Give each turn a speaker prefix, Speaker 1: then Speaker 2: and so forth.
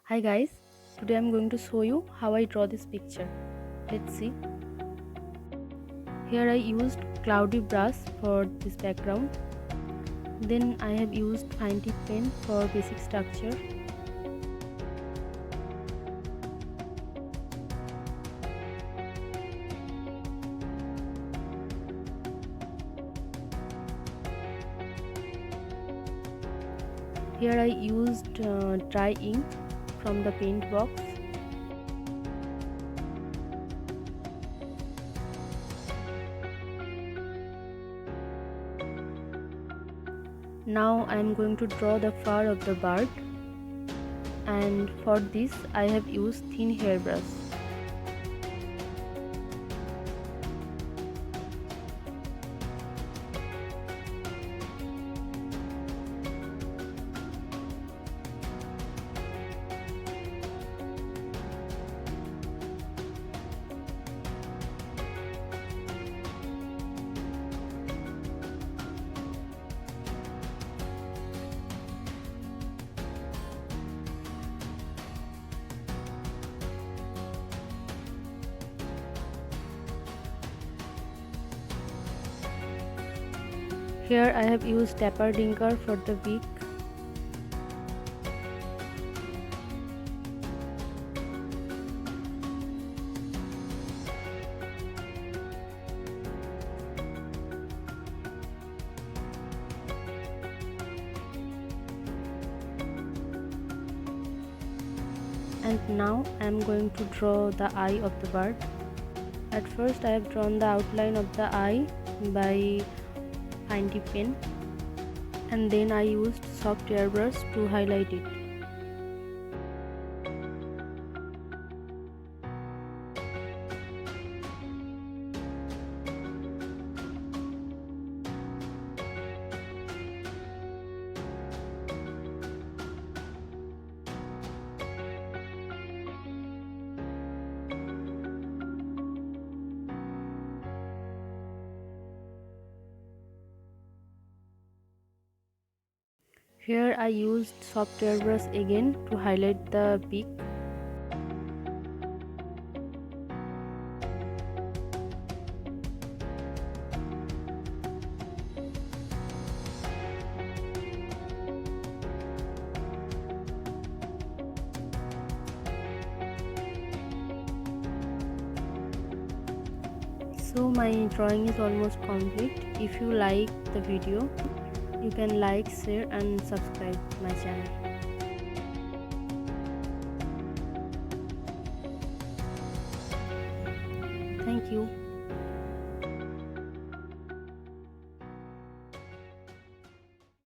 Speaker 1: Hi guys, today I'm going to show you how I draw this picture. Let's see. Here I used cloudy brush for this background. Then I have used fine tip pen for basic structure. Here I used dry ink from the paint box. Now I am going to draw the fur of the bird, and for this I have used thin hairbrush. Here I have used Dapper Dinker for the beak. And now I am going to draw the eye of the bird. At first I have drawn the outline of the eye by fine tip pen, and then I used soft airbrush to highlight it. Here I used soft airbrush again to highlight the beak. So my drawing is almost complete. If you like the video, you can like, share and subscribe my channel. Thank you.